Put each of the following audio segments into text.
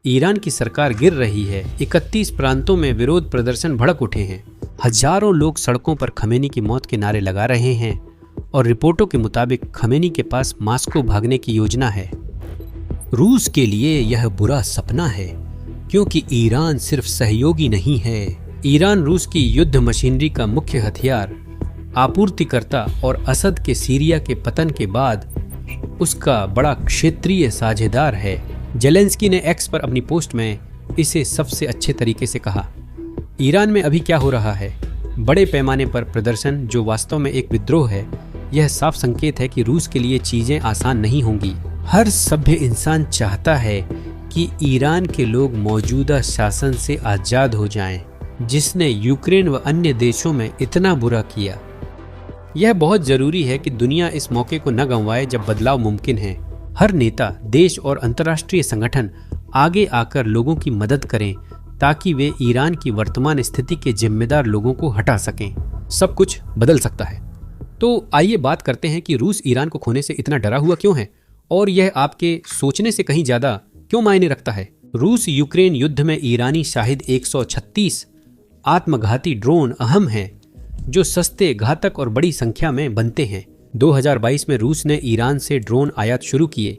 Iran की सरकार गिर रही है। 31 प्रांतों में विरोध प्रदर्शन भड़क उठे हैं। हजारों लोग सड़कों पर खमेनी की मौत के नारे लगा रहे हैं और रिपोर्टों के मुताबिक खमेनी के पास मास्को भागने की योजना है। रूस के लिए यह बुरा सपना है, क्योंकि ईरान सिर्फ सहयोगी नहीं है। ईरान रूस की युद्ध मशीनरी का मुख्य हथियार, आपूर्तिकर्ता और असद के सीरिया के पतन के बाद उसका बड़ा क्षेत्रीय साझेदार है। जेलेंस्की ने एक्स पर अपनी पोस्ट में इसे सबसे अच्छे तरीके से कहा। ईरान में अभी क्या हो रहा है? बड़े पैमाने पर प्रदर्शन जो वास्तव में एक विद्रोह है। यह साफ संकेत है कि रूस के लिए चीजें आसान नहीं होंगी। हर सभ्य इंसान चाहता है कि ईरान के लोग मौजूदा शासन से आजाद हो जाएं, जिसने यूक्रेन व अन्य देशों में इतना बुरा किया। यह बहुत जरूरी है कि दुनिया इस मौके को न गंवाए जब बदलाव मुमकिन है। हर नेता, देश और अंतर्राष्ट्रीय संगठन आगे आकर लोगों की मदद करें ताकि वे ईरान की वर्तमान स्थिति के जिम्मेदार लोगों को हटा सकें। सब कुछ बदल सकता है। तो आइए बात करते हैं कि रूस ईरान को खोने से इतना डरा हुआ क्यों है और यह आपके सोचने से कहीं ज्यादा क्यों मायने रखता है। रूस यूक्रेन युद्ध में ईरानी शाहिद 136 आत्मघाती ड्रोन अहम हैं, जो सस्ते, घातक और बड़ी संख्या में बनते हैं। 2022 में रूस ने ईरान से ड्रोन आयात शुरू किए।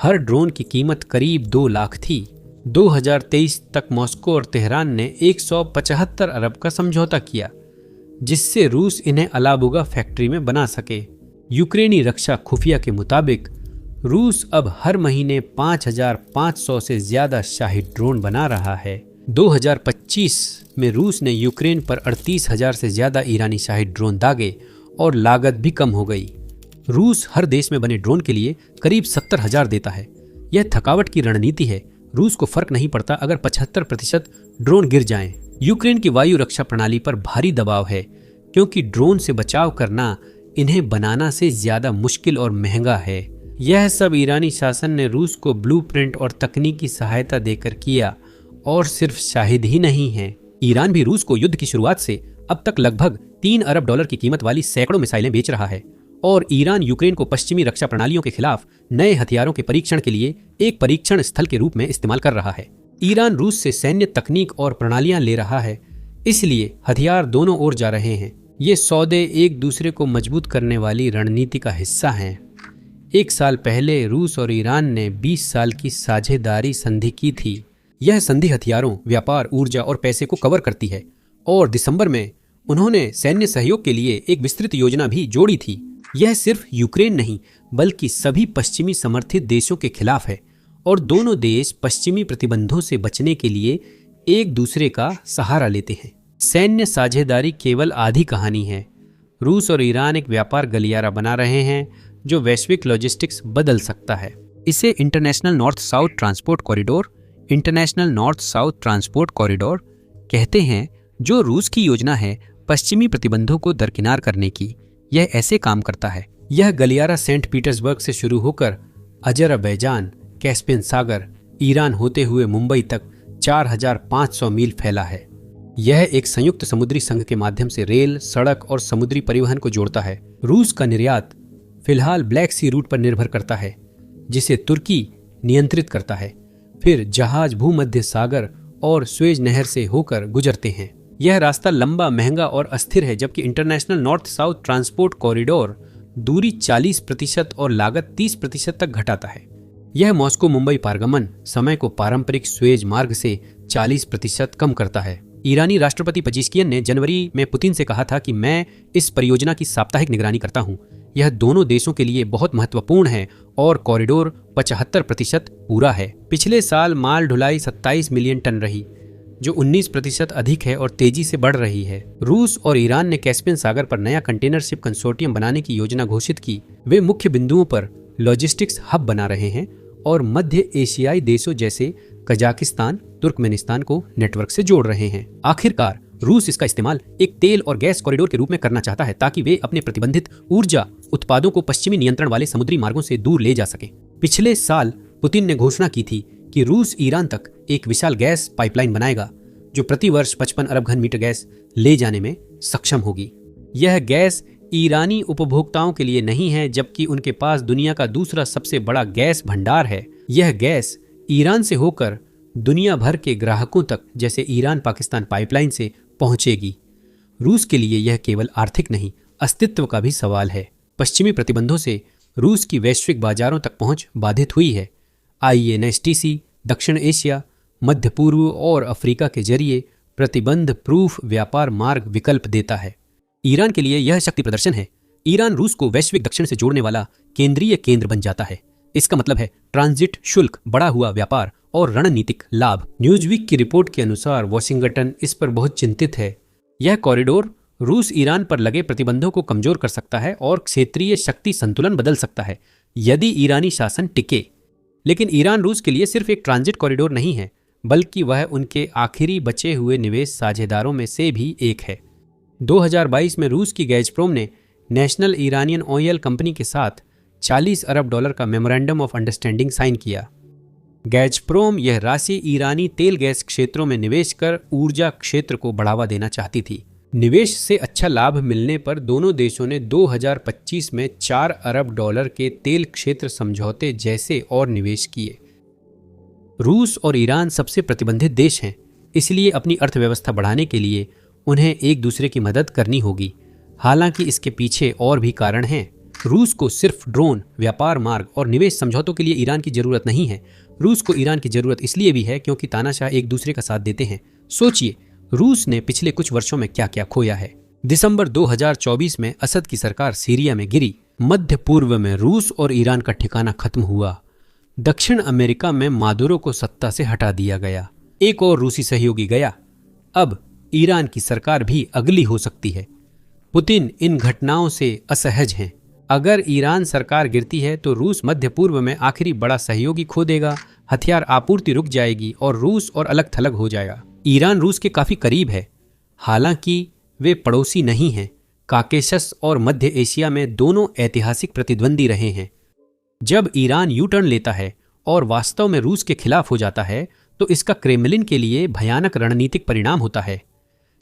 हर ड्रोन की कीमत करीब 2 लाख थी। 2023 तक मॉस्को और तेहरान ने 175 अरब का समझौता किया, जिससे रूस इन्हें अलाबुगा फैक्ट्री में बना सके। यूक्रेनी रक्षा खुफिया के मुताबिक रूस अब हर महीने 5500 से ज्यादा शाहिद ड्रोन बना रहा है। 2025 में रूस ने यूक्रेन पर 38,000 से ज्यादा ईरानी शाहिद ड्रोन दागे और लागत भी कम हो गई। रूस हर देश में बने ड्रोन के लिए करीब 70,000 देता है। यह थकावट की रणनीति है। रूस को फर्क नहीं पड़ता अगर 75% ड्रोन गिर जाएं। यूक्रेन की वायु रक्षा प्रणाली पर भारी दबाव है, क्योंकि ड्रोन से बचाव करना इन्हें बनाना से ज्यादा मुश्किल और महंगा है। यह सब ईरानी शासन ने रूस को ब्लूप्रिंट और तकनीकी सहायता देकर किया, और सिर्फ शाहिद ही नहीं है। ईरान भी रूस को युद्ध की शुरुआत से अब तक लगभग 3 अरब डॉलर की कीमत वाली सैकड़ों मिसाइलें बेच रहा है। और ईरान यूक्रेन को पश्चिमी रक्षा प्रणालियों के खिलाफ नए हथियारों के परीक्षण के लिए एक परीक्षण स्थल के रूप में इस्तेमाल कर रहा है। ईरान रूस से सैन्य तकनीक और प्रणालियां ले रहा है, इसलिए हथियार दोनों ओर जा रहे हैं। ये सौदे एक दूसरे को मजबूत करने वाली रणनीति का हिस्सा हैं। 1 साल पहले रूस और ईरान ने 20 साल की साझेदारी संधि की थी। यह संधि हथियारों, व्यापार, ऊर्जा और पैसे को कवर करती है, और दिसंबर में उन्होंने सैन्य सहयोग के लिए एक विस्तृत योजना भी जोड़ी थी। यह सिर्फ यूक्रेन नहीं, बल्कि सभी पश्चिमी समर्थित देशों के खिलाफ है, और दोनों देश पश्चिमी प्रतिबंधों से बचने के लिए एक दूसरे का सहारा लेते हैं। सैन्य साझेदारी केवल आधी कहानी है। रूस और ईरान एक व्यापार गलियारा बना रहे हैं जो वैश्विक लॉजिस्टिक्स बदल सकता है। इसे international north south transport corridor कहते हैं, जो रूस की योजना है पश्चिमी प्रतिबंधों को दरकिनार करने की। यह ऐसे काम करता है। यह गलियारा सेंट पीटर्सबर्ग से शुरू होकर अजरबैजान, कैस्पियन सागर, ईरान होते हुए मुंबई तक 4500 मील फैला है। यह एक संयुक्त समुद्री संघ के माध्यम से रेल, सड़क और समुद्री परिवहन को जोड़ता है। रूस का निर्यात फिलहाल ब्लैक सी रूट पर निर्भर करता है, जिसे तुर्की नियंत्रित करता है। फिर जहाज भूमध्य सागर और स्वेज नहर से होकर गुजरते हैं। यह रास्ता लंबा, महंगा और अस्थिर है, जबकि international north south transport corridor दूरी 40% और लागत 30% तक घटाता है। यह मॉस्को मुंबई पारगमन समय को पारंपरिक स्वेज मार्ग से 40% कम करता है। ईरानी राष्ट्रपति पेजेश्कियन ने जनवरी में पुतिन से कहा था कि मैं इस परियोजना की साप्ताहिक निगरानी करता हूं। यह दोनों देशों के लिए बहुत महत्वपूर्ण है और कॉरिडोर 75% पूरा है। पिछले साल माल ढुलाई 27 मिलियन टन रही, जो 19% अधिक है और तेजी से बढ़ रही है। रूस और ईरान ने कैस्पियन सागर पर नया कंटेनर शिप कंसोर्टियम बनाने की योजना घोषित की। वे मुख्य बिंदुओं पर लॉजिस्टिक्स हब बना रहे हैं और मध्य एशियाई देशों जैसे कजाकिस्तान, तुर्कमेनिस्तान को नेटवर्क से जोड़ रहे हैं। आखिरकार रूस इसका इस्तेमाल एक तेल और गैस कॉरिडोर के रूप में करना चाहता है, ताकि वे अपने प्रतिबंधित ऊर्जा उत्पादों को पश्चिमी नियंत्रण वाले समुद्री मार्गों से दूर ले जा सके। पिछले साल पुतिन ने घोषणा की थी कि रूस ईरान तक एक विशाल गैस पाइपलाइन बनाएगा, जो प्रति वर्ष 55 अरब घन मीटर गैस ले जाने में सक्षम होगी। यह गैस ईरानी उपभोक्ताओं के लिए नहीं है, जबकि उनके पास दुनिया का दूसरा सबसे बड़ा गैस भंडार है। यह गैस ईरान से होकर दुनिया भर के ग्राहकों तक जैसे ईरान पाकिस्तान पाइपलाइन से पहुंचेगी। रूस के लिए यह केवल आर्थिक नहीं, अस्तित्व का भी सवाल है। पश्चिमी प्रतिबंधों से रूस की वैश्विक बाजारों तक पहुंच बाधित हुई है। INSTC दक्षिण एशिया, मध्य पूर्व और अफ्रीका के जरिए प्रतिबंध प्रूफ व्यापार मार्ग विकल्प देता है। ईरान के लिए यह शक्ति प्रदर्शन है। ईरान रूस को वैश्विक दक्षिण से जोड़ने वाला केंद्रीय केंद्र बन जाता है। इसका मतलब है ट्रांजिट शुल्क, बढ़ा हुआ व्यापार और रणनीतिक लाभ। न्यूज़वीक की रिपोर्ट के अनुसार वॉशिंगटन इस पर बहुत चिंतित है। यह कॉरिडोर रूस ईरान पर लगे प्रतिबंधों को कमजोर कर सकता है और क्षेत्रीय शक्ति संतुलन बदल सकता है यदि ईरानी शासन टिके। लेकिन ईरान रूस के लिए सिर्फ एक ट्रांजिट कॉरिडोर नहीं है, बल्कि वह उनके आखिरी बचे हुए निवेश साझेदारों में से भी एक है। 2022 में रूस की गैज़प्रोम ने नेशनल इरानियन ऑयल कंपनी के साथ $40 अरब का मेमोरेंडम ऑफ अंडरस्टैंडिंग साइन किया। गैज़प्रोम यह राशि ईरानी तेल गैस क्षेत्रों में निवेश कर ऊर्जा क्षेत्र को बढ़ावा देना चाहती थी। निवेश से अच्छा लाभ मिलने पर दोनों देशों ने 2025 में $4 अरब के तेल क्षेत्र समझौते जैसे और निवेश किए। रूस और ईरान सबसे प्रतिबंधित देश हैं, इसलिए अपनी अर्थव्यवस्था बढ़ाने के लिए उन्हें एक दूसरे की मदद करनी होगी। हालांकि इसके पीछे और भी कारण हैं। रूस को सिर्फ ड्रोन, व्यापार मार्ग और निवेश समझौतों के लिए ईरान की जरूरत नहीं है। रूस को ईरान की जरूरत इसलिए भी है क्योंकि तानाशाह एक दूसरे का साथ देते हैं। सोचिए, रूस ने पिछले कुछ वर्षों में क्या क्या खोया है। दिसंबर 2024 में असद की सरकार सीरिया में गिरी। मध्य पूर्व में रूस और ईरान का ठिकाना खत्म हुआ। दक्षिण अमेरिका में मादुरो को सत्ता से हटा दिया गया। एक और रूसी सहयोगी गया। अब ईरान की सरकार भी अगली हो सकती है। पुतिन इन घटनाओं से असहज हैं। अगर ईरान सरकार गिरती है तो रूस मध्य पूर्व में आखिरी बड़ा सहयोगी खो देगा, हथियार आपूर्ति रुक जाएगी और रूस और अलग थलग हो जाएगा। ईरान रूस के काफी करीब है, हालांकि वे पड़ोसी नहीं हैं। काकेशस और मध्य एशिया में दोनों ऐतिहासिक प्रतिद्वंदी रहे हैं। जब ईरान यू टर्न लेता है और वास्तव में रूस के खिलाफ हो जाता है तो इसका क्रेमलिन के लिए भयानक रणनीतिक परिणाम होता है।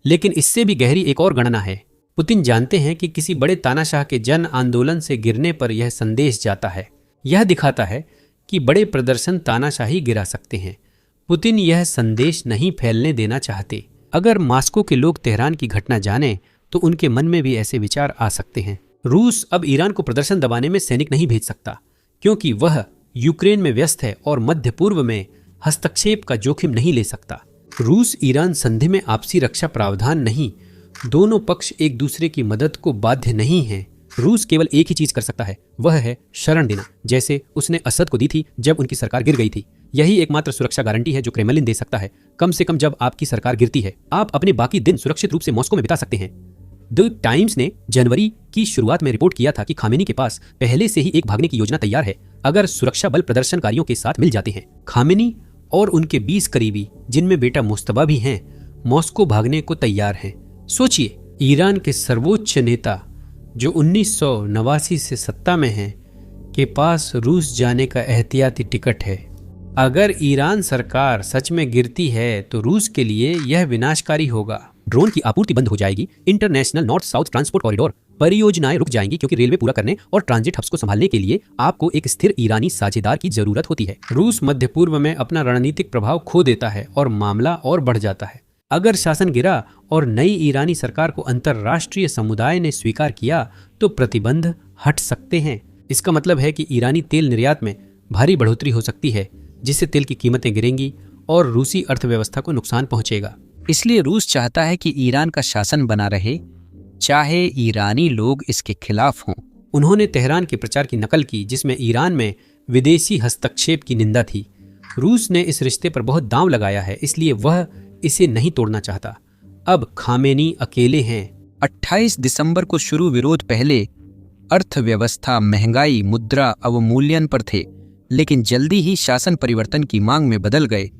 लेकिन इससे भी गहरी एक और गणना है। पुतिन जानते हैं कि किसी बड़े तानाशाह के जन आंदोलन से गिरने पर यह संदेश जाता है। यह दिखाता है कि बड़े प्रदर्शन तानाशाही गिरा सकते हैं। पुतिन यह संदेश नहीं फैलने देना चाहते। अगर मास्को के लोग तेहरान की घटना जाने तो उनके मन में भी ऐसे विचार आ सकते हैं। रूस अब ईरान को प्रदर्शन दबाने में सैनिक नहीं भेज सकता, क्योंकि वह यूक्रेन में व्यस्त है और मध्य पूर्व में हस्तक्षेप का जोखिम नहीं ले सकता। रूस ईरान संधि में आपसी रक्षा प्रावधान नहीं, दोनों पक्ष एक दूसरे की मदद को बाध्य नहीं हैं। रूस केवल एक ही चीज कर सकता है, वह है शरण देना, जैसे उसने असद को दी थी जब उनकी सरकार गिर गई थी। यही एकमात्र सुरक्षा गारंटी है जो क्रेमलिन दे सकता है। कम से कम जब आपकी सरकार गिरती है, आप अपने बाकी दिन सुरक्षित रूप से मॉस्को में बिता सकते हैं। द टाइम्स ने जनवरी की शुरुआत में रिपोर्ट किया था कि खामेनी के पास पहले से ही एक भागने की योजना तैयार है अगर सुरक्षा बल प्रदर्शनकारियों के साथ मिल जाते हैं। खामेनी और उनके 20 करीबी, जिनमें बेटा मुस्तबा भी हैं, मॉस्को भागने को तैयार हैं। सोचिए, ईरान के सर्वोच्च नेता जो 1989 से सत्ता में हैं, के पास रूस जाने का एहतियाती टिकट है। अगर ईरान सरकार सच में गिरती है तो रूस के लिए यह विनाशकारी होगा। ड्रोन की आपूर्ति बंद हो जाएगी, international north south transport corridor परियोजनाएं रुक जाएंगी, क्योंकि रेलवे पूरा करने और ट्रांजिट हब्स को संभालने के लिए आपको एक स्थिर ईरानी साझेदार की जरूरत होती है। रूस मध्य पूर्व में अपना रणनीतिक प्रभाव खो देता है और मामला और बढ़ जाता है। अगर शासन गिरा और नई ईरानी सरकार को अंतर्राष्ट्रीय समुदाय ने स्वीकार किया तो प्रतिबंध हट सकते हैं। इसका मतलब है कि ईरानी तेल निर्यात में भारी बढ़ोतरी हो सकती है, जिससे तेल की कीमतें गिरेंगी और रूसी अर्थव्यवस्था को नुकसान पहुंचेगा। इसलिए रूस चाहता है कि ईरान का शासन बना रहे, चाहे ईरानी लोग इसके खिलाफ हों। उन्होंने तेहरान के प्रचार की नकल की, जिसमें ईरान में विदेशी हस्तक्षेप की निंदा थी। रूस ने इस रिश्ते पर बहुत दांव लगाया है, इसलिए वह इसे नहीं तोड़ना चाहता। अब खामेनी अकेले हैं। 28 दिसंबर को शुरू विरोध पहले अर्थव्यवस्था, महंगाई, मुद्रा अवमूल्यन पर थे, लेकिन जल्दी ही शासन परिवर्तन की मांग में बदल गए।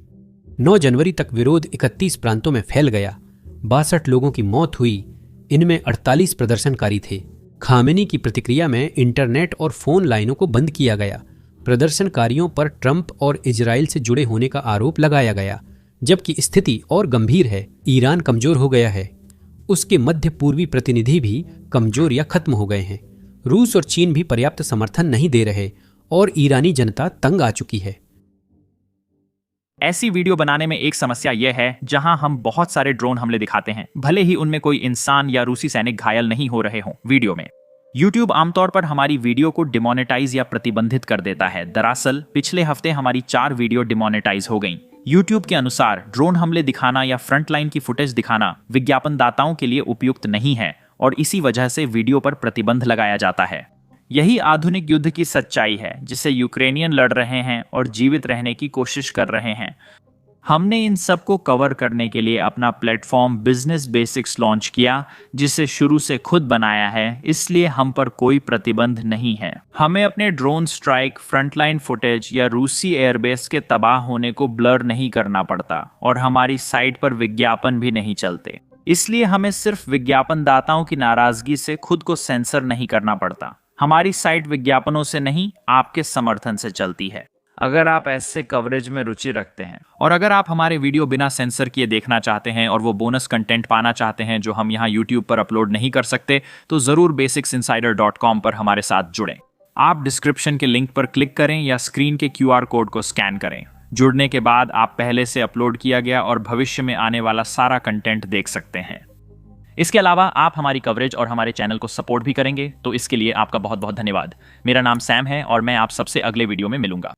9 जनवरी तक विरोध 31 प्रांतों में फैल गया। 62 लोगों की मौत हुई, इनमें 48 प्रदर्शनकारी थे। खामेनी की प्रतिक्रिया में इंटरनेट और फोन लाइनों को बंद किया गया। प्रदर्शनकारियों पर ट्रंप और इजराइल से जुड़े होने का आरोप लगाया गया, जबकि स्थिति और गंभीर है। ईरान कमजोर हो गया है, उसके मध्य पूर्वी प्रतिनिधि भी कमजोर या खत्म हो गए हैं। रूस और चीन भी पर्याप्त समर्थन नहीं दे रहे और ईरानी जनता तंग आ चुकी है। ऐसी वीडियो बनाने में एक समस्या यह है जहां हम बहुत सारे ड्रोन हमले दिखाते हैं, भले ही उनमें कोई इंसान या रूसी सैनिक घायल नहीं हो रहे हों वीडियो में। YouTube आमतौर पर हमारी वीडियो को डिमोनेटाइज या प्रतिबंधित कर देता है। दरअसल पिछले हफ्ते हमारी 4 वीडियो डिमोनेटाइज हो गईं। YouTube के अनुसार ड्रोन हमले दिखाना या फ्रंटलाइन की फुटेज दिखाना विज्ञापनदाताओं के लिए उपयुक्त नहीं है और इसी वजह से वीडियो पर प्रतिबंध लगाया जाता है। यही आधुनिक युद्ध की सच्चाई है जिसे यूक्रेनियन लड़ रहे हैं और जीवित रहने की कोशिश कर रहे हैं। हमने इन सब को कवर करने के लिए अपना प्लेटफॉर्म बिजनेस बेसिक्स लॉन्च किया, जिसे शुरू से खुद बनाया है, इसलिए हम पर कोई प्रतिबंध नहीं है। हमें अपने ड्रोन स्ट्राइक, फ्रंटलाइन फुटेज या रूसी एयरबेस के तबाह होने को ब्लर नहीं करना पड़ता और हमारी साइट पर विज्ञापन भी नहीं चलते। इसलिए हमें सिर्फ विज्ञापनदाताओं की नाराजगी से खुद को सेंसर नहीं करना पड़ता। हमारी साइट विज्ञापनों से नहीं, आपके समर्थन से चलती है। अगर आप ऐसे कवरेज में रुचि रखते हैं और अगर आप हमारे वीडियो बिना सेंसर किए देखना चाहते हैं और वो बोनस कंटेंट पाना चाहते हैं जो हम यहाँ YouTube पर अपलोड नहीं कर सकते, तो ज़रूर basicsinsider.com पर हमारे साथ जुड़ें। आप डिस्क्रिप्शन के लिंक पर क्लिक करें या स्क्रीन के QR कोड को स्कैन करें। जुड़ने के बाद आप पहले से अपलोड किया गया और भविष्य में आने वाला सारा कंटेंट देख सकते हैं। इसके अलावा आप हमारी कवरेज और हमारे चैनल को सपोर्ट भी करेंगे, तो इसके लिए आपका बहुत बहुत धन्यवाद। मेरा नाम सैम है और मैं आप सबसे अगले वीडियो में मिलूंगा।